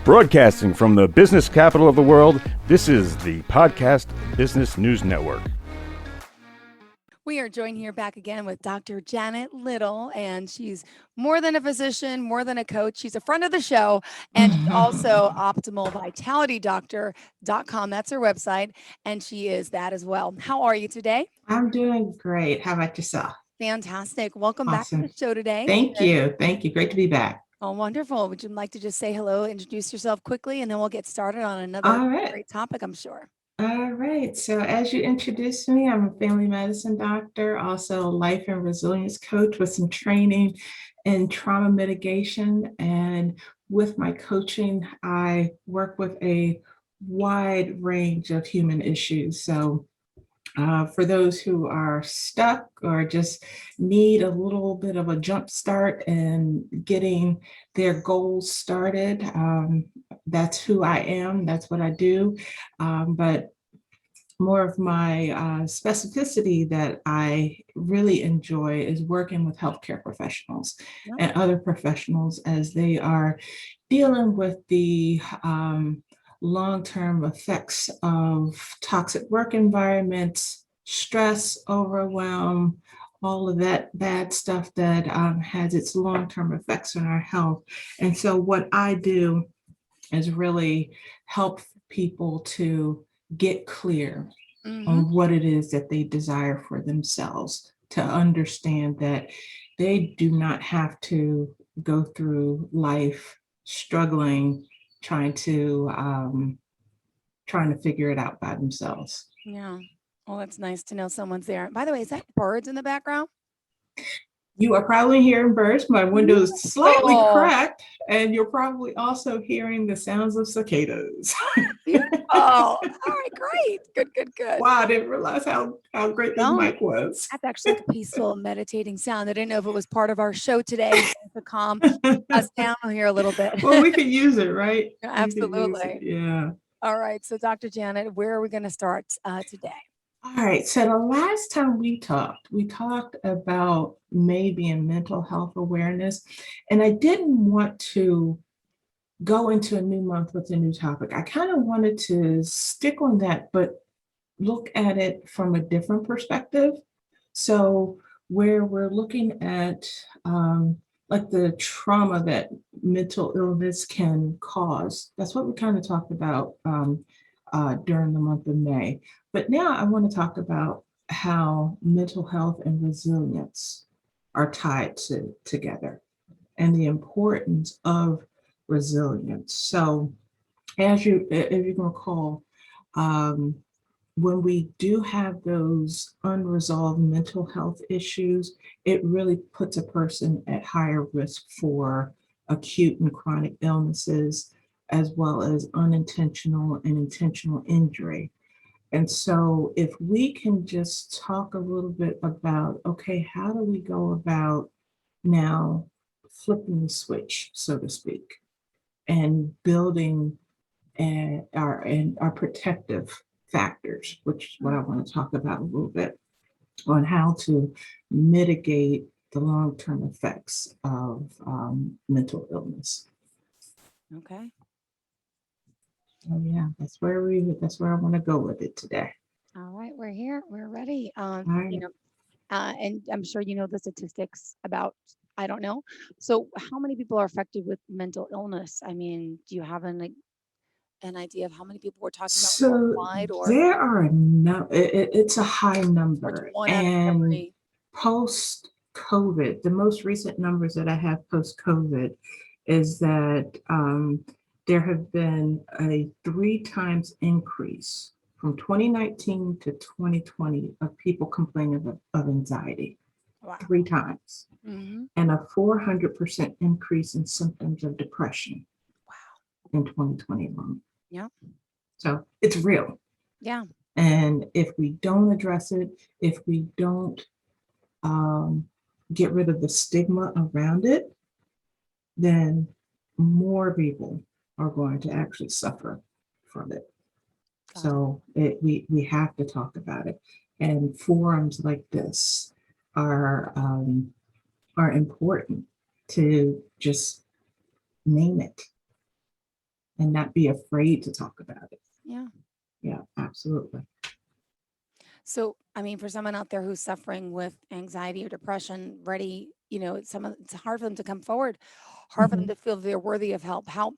Broadcasting from the business capital of the world, this is the Podcast Business News Network. We are joined here back again with Dr. Janet Little, and she's more than a physician, more than a coach. She's a friend of the show, and she's also optimalvitalitydoctor.com. That's her website, and she is that as well. How are you today? I'm doing great. How about yourself? Fantastic. Welcome back to the show today. Thank you. Thank you. Great to be back. Oh, wonderful. Would you like to just say hello, introduce yourself quickly, and then we'll get started on another great topic, I'm sure. All right. So as you introduced me, I'm a family medicine doctor, also a life and resilience coach with some training in trauma mitigation. And with my coaching, I work with a wide range of human issues. So for those who are stuck or just need a little bit of a jump start in getting their goals started, that's who I am. That's what I do. But more of my specificity that I really enjoy is working with healthcare professionals and other professionals as they are dealing with the long-term effects of toxic work environments, stress, overwhelm, all of that bad stuff that has its long-term effects on our health. And so what I do is really help people to get clear on what it is that they desire for themselves, to understand that they do not have to go through life struggling, trying to figure it out by themselves. Yeah. Well, it's nice to know someone's there. By the way, is that birds in the background? You are probably hearing birds. My window is slightly cracked, and you're probably also hearing the sounds of cicadas. All right, great. Good. Wow, I didn't realize how great this mic was. That's actually like a peaceful, meditating sound. I didn't know if it was part of our show today to calm us down here a little bit. Well, we could use it, right? Absolutely. Yeah. All right. So, Dr. Janet, where are we going to start today? All right. So the last time we talked about maybe in mental health awareness, and I didn't want to go into a new month with a new topic. I kind of wanted to stick on that, but look at it from a different perspective. So where we're looking at like the trauma that mental illness can cause. That's what we kind of talked about during the month of May. But now I want to talk about how mental health and resilience are tied together and the importance of resilience. So if you can recall, when we do have those unresolved mental health issues, it really puts a person at higher risk for acute and chronic illnesses, as well as unintentional and intentional injury. And so if we can just talk a little bit about, okay, how do we go about now flipping the switch, so to speak, and building our protective factors, which is what I want to talk about a little bit, on how to mitigate the long-term effects of mental illness. Okay. Oh yeah, that's where I want to go with it today. All right, we're here. We're ready. Right. And I'm sure you know the statistics about, I don't know. So how many people are affected with mental illness? I mean, do you have an idea of how many people we're talking about worldwide? Or there are it's a high number. And post-COVID, the most recent numbers that I have post-COVID is that there have been a 3 times increase from 2019 to 2020 of people complaining of anxiety. Wow. 3 times. And a 400% increase in symptoms of depression. Wow. In 2021. Yeah. So it's real. Yeah. And if we don't address it, if we don't get rid of the stigma around it, then more people are going to actually suffer from it. So we have to talk about it. And forums like this are important to just name it and not be afraid to talk about it. Yeah. Yeah, absolutely. So, I mean, for someone out there who's suffering with anxiety or depression, ready, it's hard for them to come forward, hard for them Mhm. to feel they're worthy of help. How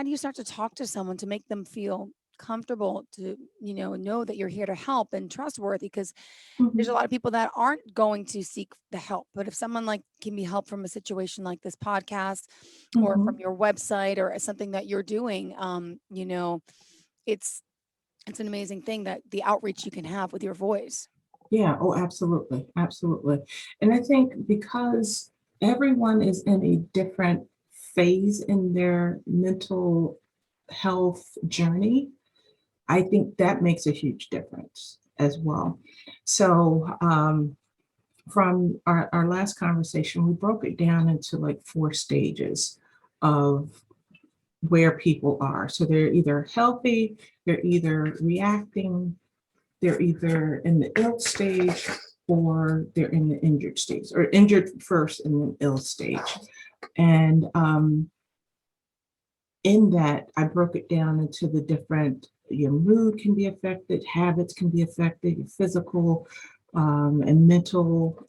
do you start to talk to someone to make them feel comfortable to, know that you're here to help and trustworthy? Because there's a Mhm. lot of people that aren't going to seek the help. But if someone like can be helped from a situation like this podcast or from Mhm. your website or something that you're doing, it's it's an amazing thing that the outreach you can have with your voice. Yeah, oh, absolutely, absolutely. And I think because everyone is in a different phase in their mental health journey, I think that makes a huge difference as well. So, from our last conversation, we broke it down into like 4 stages of where people are. So they're either healthy, they're either reacting, they're either in the ill stage, or they're in the injured stage, or injured first and then ill stage. And in that, I broke it down into the different, your mood can be affected, habits can be affected, your physical and mental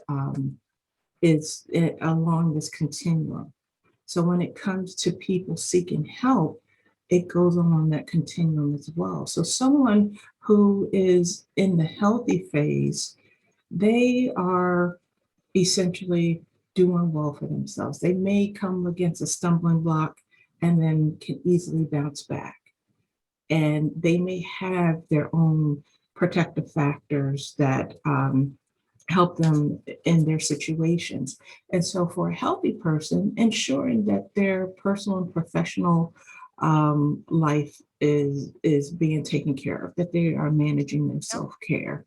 is along this continuum. So when it comes to people seeking help, it goes along that continuum as well. So someone who is in the healthy phase, they are essentially doing well for themselves. They may come against a stumbling block and then can easily bounce back. And they may have their own protective factors that help them in their situations. And so, for a healthy person, ensuring that their personal and professional life is being taken care of, that they are managing their Yep. self-care,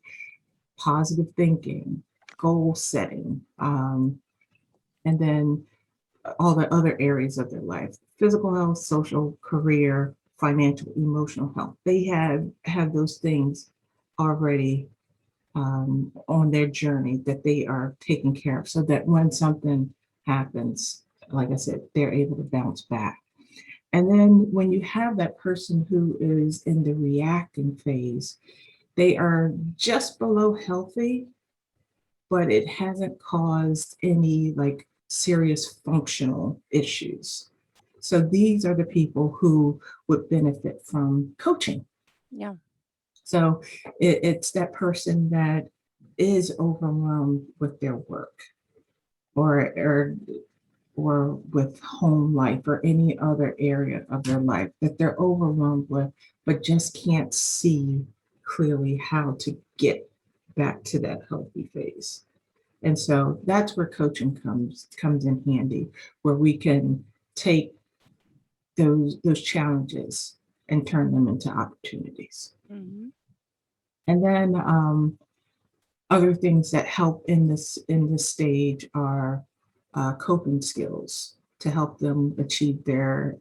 positive thinking, goal setting, and then all the other areas of their life: physical health, social, career, financial, emotional health. They have those things already on their journey that they are taking care of, so that when something happens, like I said, they're able to bounce back. And then when you have that person who is in the reacting phase, they are just below healthy, but it hasn't caused any like serious functional issues. So these are the people who would benefit from coaching. Yeah. So it's that person that is overwhelmed with their work, or or with home life or any other area of their life that they're overwhelmed with, but just can't see clearly how to get back to that healthy phase. And so that's where coaching comes in handy, where we can take those challenges and turn them into opportunities. Hmm. And then other things that help in this stage are coping skills to help them achieve their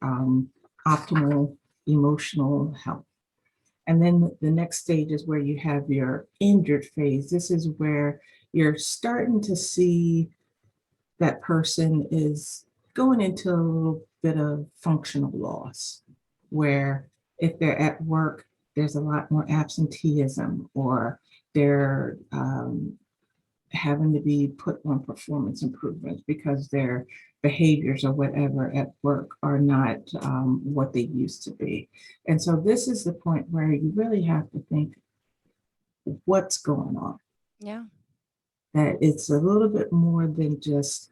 optimal emotional health. And then the next stage is where you have your injured phase. This is where you're starting to see that person is going into a little bit of functional loss, where if they're at work, there's a lot more absenteeism, or they're having to be put on performance improvements because their behaviors or whatever at work are not what they used to be. And so this is the point where you really have to think what's going on. Yeah. That it's a little bit more than just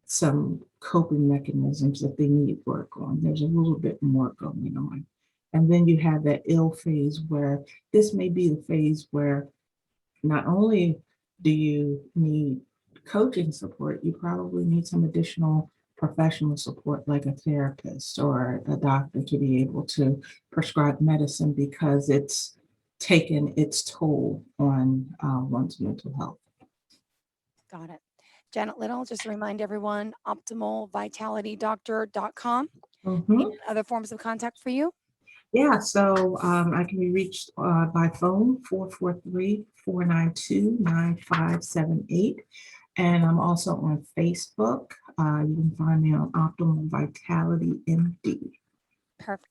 some coping mechanisms that they need work on. There's a little bit more going on. And then you have that ill phase, where this may be the phase where not only do you need coaching support, you probably need some additional professional support, like a therapist or a doctor, to be able to prescribe medicine because it's taken its toll on one's mental health. Got it. Janet Little, just to remind everyone, optimalvitalitydoctor.com. And Mhm. other forms of contact for you? Yeah, so I can be reached by phone, 443-492-9578. And I'm also on Facebook. You can find me on Optimal Vitality MD. Perfect.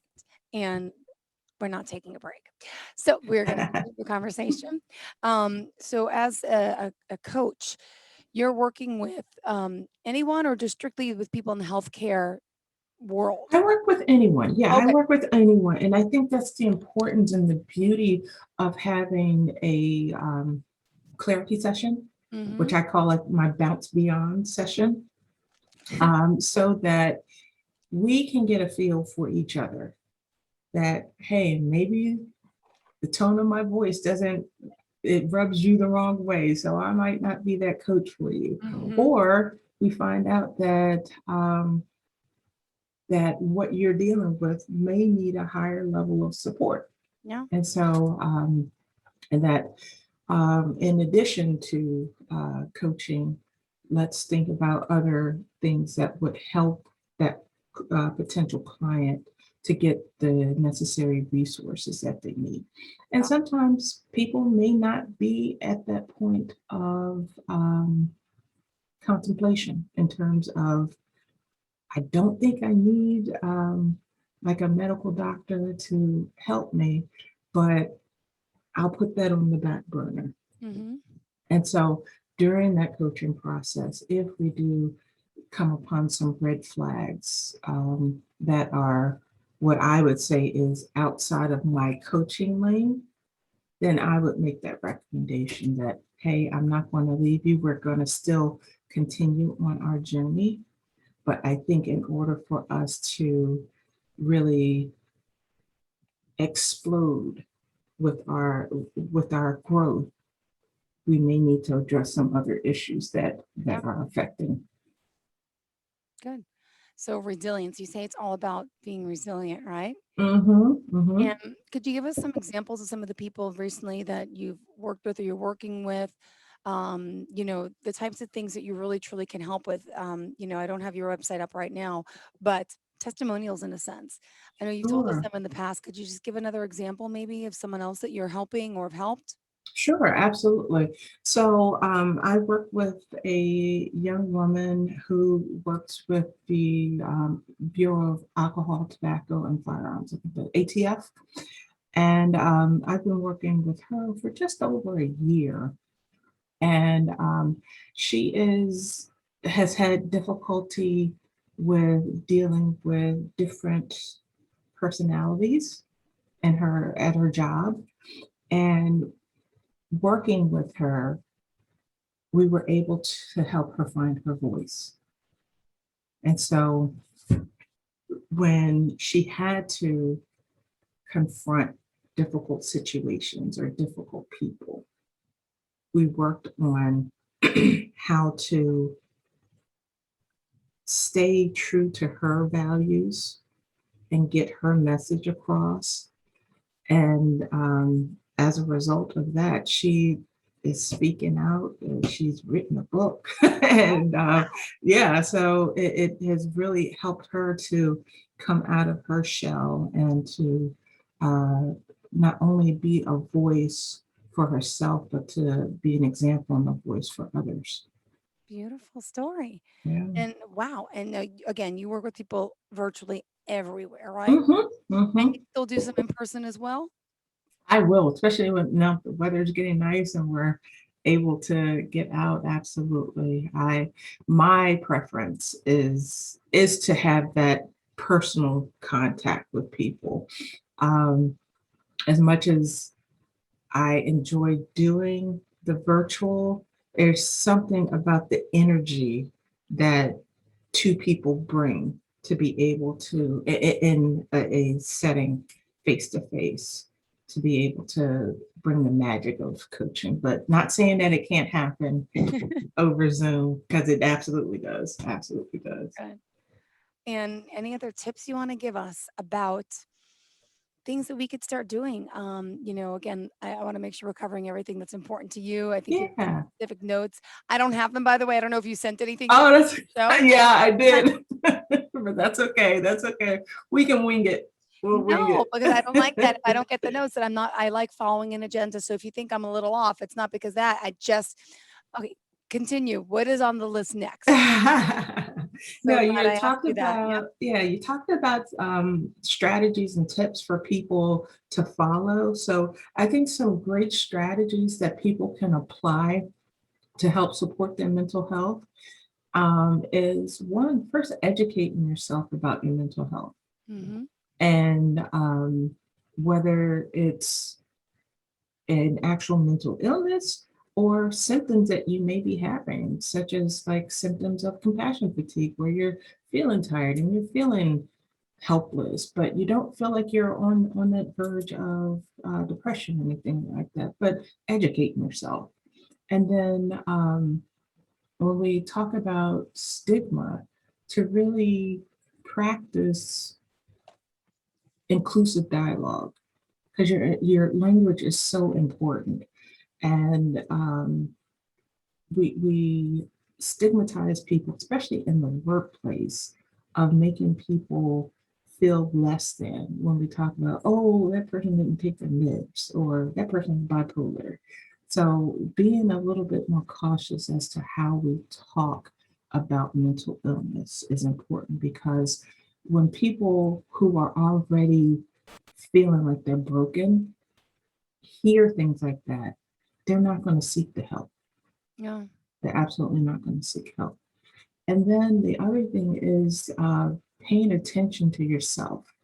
and we're not taking a break. So we're going to continue the conversation. So as a coach, you're working with anyone or just strictly with people in the healthcare world? I work with anyone. Yeah, I Okay. work with anyone. And I think that's the importance and the beauty of having a clarity session, Mm-hmm. which I call it my bounce beyond session, so that we can get a feel for each other. That, hey, maybe the tone of my voice doesn't, it rubs you the wrong way. So I might not be that coach for you. Mm-hmm. Or we find out that that what you're dealing with may need a higher level of support. Yeah. And so, and that in addition to coaching, let's think about other things that would help that potential client to get the necessary resources that they need. And sometimes people may not be at that point of contemplation in terms of, I don't think I need like a medical doctor to help me, but I'll put that on the back burner. Mm-hmm. And so during that coaching process, if we do come upon some red flags that are what I would say is outside of my coaching lane, then I would make that recommendation that, hey, I'm not going to leave you. We're going to still continue on our journey. But I think in order for us to really explode with our growth, we may need to address some other issues that Yeah. are affecting. Good. So resilience, you say it's all about being resilient, right? Mm-hmm, mm-hmm. And could you give us some examples of some of the people recently that you've worked with or you're working with? The types of things that you really truly can help with. I don't have your website up right now, but testimonials in a sense. I know you've told us Sure. them in the past. Could you just give another example maybe of someone else that you're helping or have helped? Sure, absolutely. So I work with a young woman who works with the Bureau of Alcohol, Tobacco, and Firearms, the ATF. And I've been working with her for just over a year. And she has had difficulty with dealing with different personalities at her job. And working with her, we were able to help her find her voice. And so when she had to confront difficult situations or difficult people, we worked on how to stay true to her values and get her message across. And as a result of that, she is speaking out and she's written a book. And yeah, so it has really helped her to come out of her shell and to not only be a voice for herself, but to be an example and a voice for others. Beautiful story. Yeah. And wow. And again, you work with people virtually everywhere, right? Mm-hmm, And mm-hmm. you still do some in person as well? I will, especially when now the weather's getting nice and we're able to get out. Absolutely. My preference is to have that personal contact with people. Um, as much as I enjoy doing the virtual, there's something about the energy that two people bring to be able to in a setting face to face, to be able to bring the magic of coaching, but not saying that it can't happen over Zoom, because it absolutely does. Good. And any other tips you want to give us about things that we could start doing? Again, I want to make sure we're covering everything that's important to you. I think you have some Yeah. specific notes. I don't have them, by the way. I don't know if you sent anything yet. Oh, that's So yeah, I did. But that's okay. That's okay. We can wing it. We'll wing no, it. because I don't like that. If I don't get the notes, that I like following an agenda. So if you think I'm a little off, it's not because that. Okay, continue. What is on the list next? No, glad you I asked talked you that. Yep. about, yeah, you talked about strategies and tips for people to follow. So I think some great strategies that people can apply to help support their mental health is one, first educating yourself about your mental health. Mhm. And whether it's an actual mental illness or symptoms that you may be having, such as like symptoms of compassion fatigue, where you're feeling tired and you're feeling helpless, but you don't feel like you're on that verge of depression or anything like that. But educating yourself. And then when we talk about stigma, to really practice inclusive dialogue, because your language is so important. And we stigmatize people, especially in the workplace, of making people feel less than when we talk about, oh, that person didn't take their meds or that person's bipolar. So being a little bit more cautious as to how we talk about mental illness is important, because when people who are already feeling like they're broken hear things like that, they're not going to seek the help. Yeah. They're absolutely not going to seek help. And then the other thing is paying attention to yourself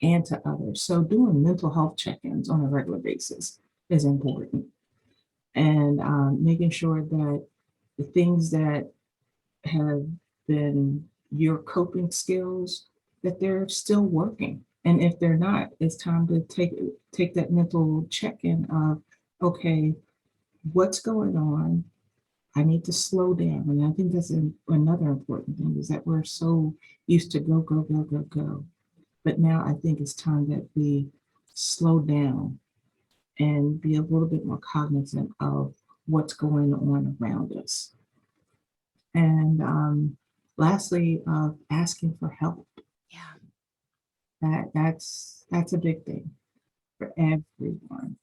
and to others. So doing mental health check-ins on a regular basis is important. And making sure that the things that have been your coping skills, that they're still working. And if they're not, it's time to take that mental check-in of, okay, what's going on? I need to slow down. And I think that's another important thing, is that we're so used to go, go, go, go, go. But now I think it's time that we slow down and be a little bit more cognizant of what's going on around us. And lastly, asking for help. Yeah. That's a big thing for everyone,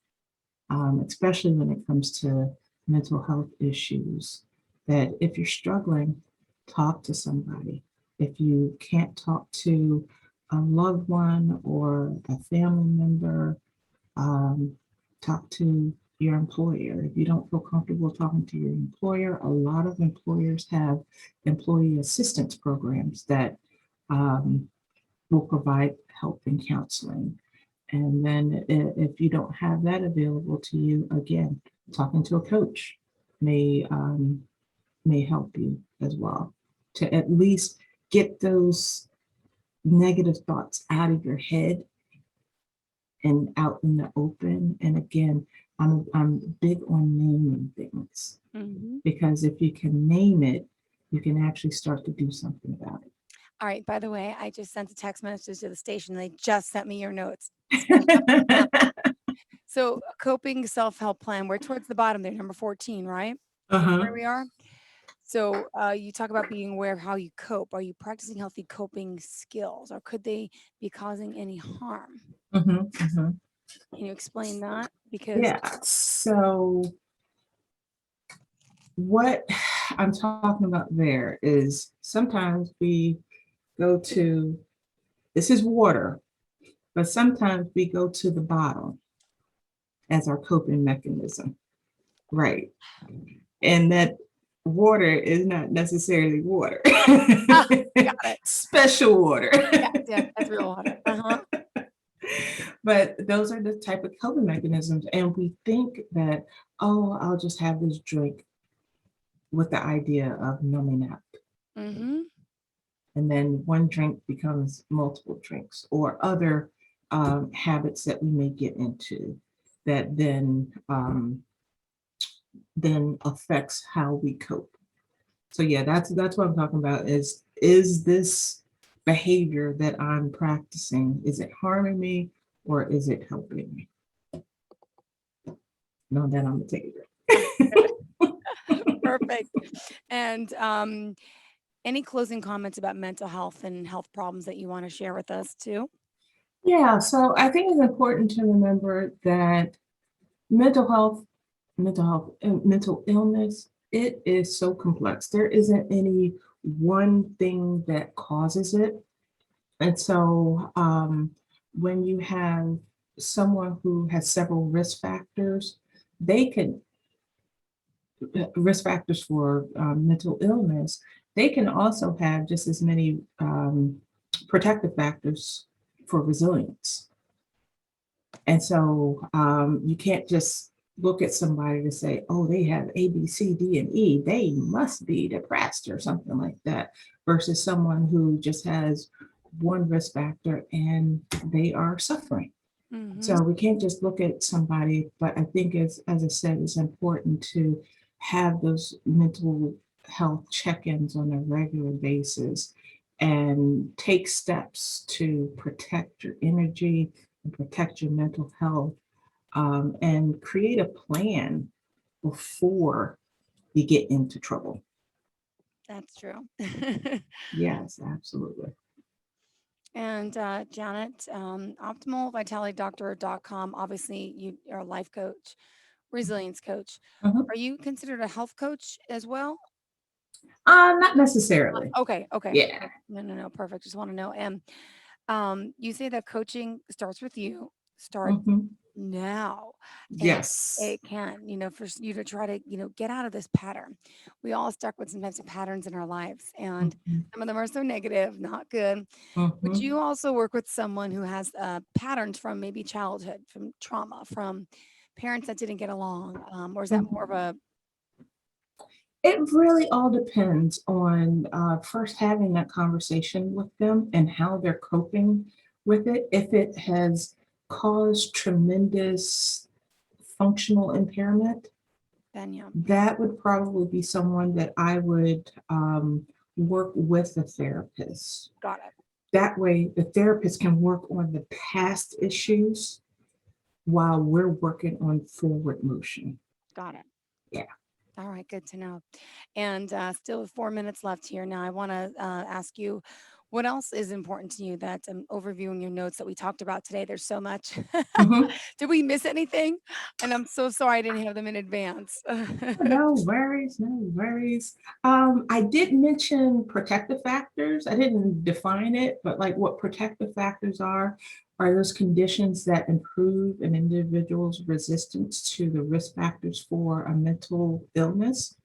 especially when it comes to mental health issues. That if you're struggling, talk to somebody. If you can't talk to a loved one or a family member, talk to your employer. If you don't feel comfortable talking to your employer, a lot of employers have employee assistance programs that will provide help and counseling. And then if you don't have that available to you, again, talking to a coach may help you as well, to at least get those negative thoughts out of your head and out in the open. And again, I'm big on naming things, Mhm. because if you can name it, you can actually start to do something about All right. By the way, I just sent a text message to the station. They just sent me your notes. it. So, coping self-help plan. We're towards the bottom there, number 14, right? Uh-huh. Where we are. So, you talk about being aware of how you cope. Are you practicing healthy coping skills, or could they be causing any harm? Mm-hmm, mm-hmm. Can you explain that? Because Yeah. So what I'm talking about there is sometimes we go to, this is water, but sometimes we go to the bottom as our coping mechanism, right? And that water is not necessarily water. got it. Special water. Yeah, that's real water. Uh-huh. But those are the type of coping mechanisms. And we think that, oh, I'll just have this drink, with the idea of numbing out. Mm-hmm. And then one drink becomes multiple drinks, or other habits that we may get into that then affects how we cope. So yeah, that's what I'm talking about, is this behavior that I'm practicing, is it harming me or is it helping me? No, then I'm gonna take it. Perfect. And any closing comments about mental health and health problems that you want to share with us too? Yeah, so I think it's important to remember that mental health, and mental illness, it is so complex. There isn't any one thing that causes it. And so when you have someone who has several risk factors, they can risk factors for mental illness, they can also have just as many protective factors for resilience. And so you can't just look at somebody to say, oh, they have A, B, C, D, and E, they must be depressed or something like that, versus someone who just has one risk factor and they are suffering. So we can't just look at somebody, but I think as I said, it's important to have those mental health check-ins on a regular basis and take steps to protect your energy and protect your mental health, and create a plan before you get into trouble. That's true. Yes, absolutely. And Janet, optimalvitalitydoctor.com. Obviously, you are a life coach, resilience coach. Mhm. Are you considered a health coach as well? Not necessarily. Okay, okay. Yeah. No, perfect. Just want to know. And you say that coaching starts with you. Start Mhm. now. And Yes. it can, for you to try to, get out of this pattern. We all stuck with some types of patterns in our lives, and Mhm. some of them are so negative, not good. Would Mhm. you also work with someone who has patterns from maybe childhood, from trauma, from parents that didn't get along? Or is that more of Mhm. a, It really all depends on first having that conversation with them and how they're coping with it. If it has caused tremendous functional impairment, then yeah, that would probably be someone that I would work with a therapist. got it. That way, the therapist can work on the past issues while we're working on forward motion. Got it. Yeah. All right, good to know. And still with 4 minutes left here. Now, I want to ask you, what else is important to you that overviewing your notes that we talked about today? There's so much. Mhm. Did we miss anything? And I'm so sorry I didn't have them in advance. No worries, no worries. I did mention protective factors. I didn't define it, but like what protective factors are those conditions that improve an individual's resistance to the risk factors for a mental illness.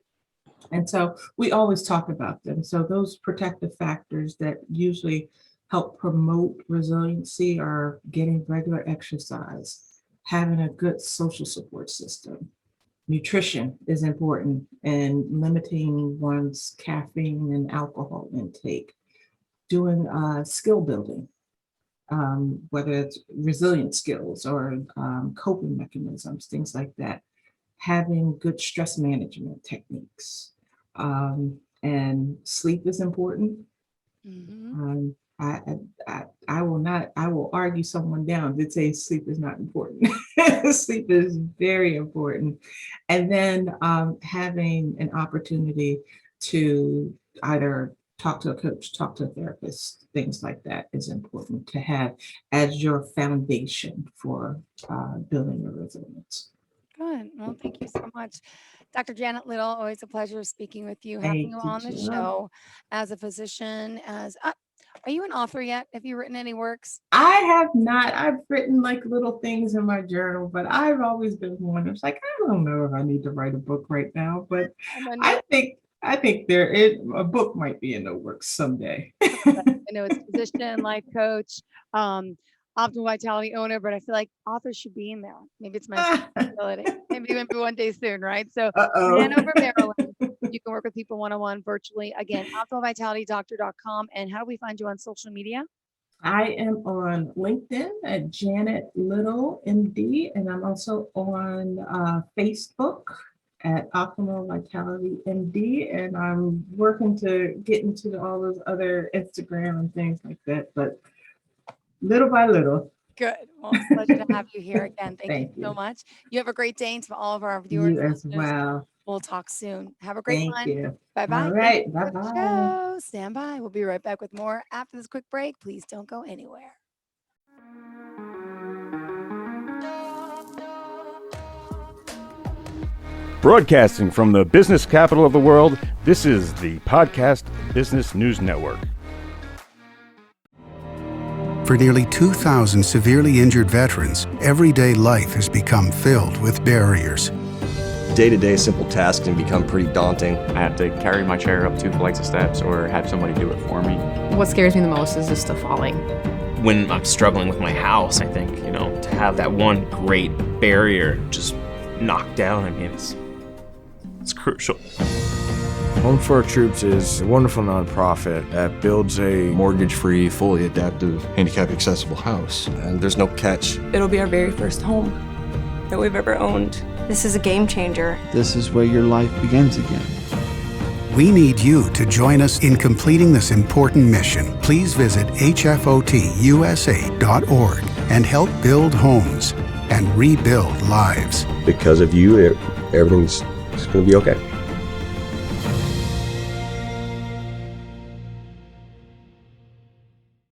And so we always talk about them. So those protective factors that usually help promote resiliency are getting regular exercise, having a good social support system. Nutrition is important, and limiting one's caffeine and alcohol intake, doing skill building, whether it's resilient skills or coping mechanisms, things like that, having good stress management techniques. And sleep is important. Hmm. I, I will argue someone down that say sleep is not important. Sleep is very important. And then having an opportunity to either talk to a coach, talk to a therapist, things like that is important to have as your foundation for building your resilience. Good. Well, thank you so much, Dr. Janet Little. Always a pleasure speaking with you, having Thank you you, on the Jill. show as a physician. Are you an author yet? Have you written any works? I have not. I've written like little things in my journal, but I've always been one who's like, I don't know if I need to write a book right now, but I know, no, I think a book might be in the works someday. I know it's physician, life coach, um, optimal vitality owner, but I feel like author should be in there. Maybe it's my responsibility. Maybe one day soon, right? So in Uh-oh. Hanover, Maryland, you can work with people one-on-one virtually. Again, optimalvitalitydoctor.com. And how do we find you on social media? I am on LinkedIn at Janet Little, MD, and I'm also on Facebook at Optimal Vitality MD, and I'm working to get into all those other Instagram and things like that, but little by little. Good. Well, it's a pleasure to have you here again. Thank you Thank so you. much. You have a great day, and to all of our viewers You and as listeners, well. we'll talk soon. Have a great Thank one. you. Bye All bye. Thank right. you for the Bye-bye. show. Stand by. We'll be right back with more after this quick break. Please don't go anywhere. Broadcasting from the business capital of the world, this is the Podcast Business News Network. For nearly 2,000 severely injured veterans, everyday life has become filled with barriers. Day-to-day simple tasks can become pretty daunting. I have to carry my chair up 2 flights of steps or have somebody do it for me. What scares me the most is just the falling. When I'm struggling with my house, I think, to have that one great barrier just knocked down, it's crucial. Home for Our Troops is a wonderful nonprofit that builds a Mortgage-free, fully adaptive, handicap-accessible house. And there's no catch. It'll be our very first home that we've ever owned. This is a game changer. This is where your life begins again. We need you to join us in completing this important mission. Please visit hfotusa.org and help build homes and rebuild lives. Because of you, everything's going to be okay.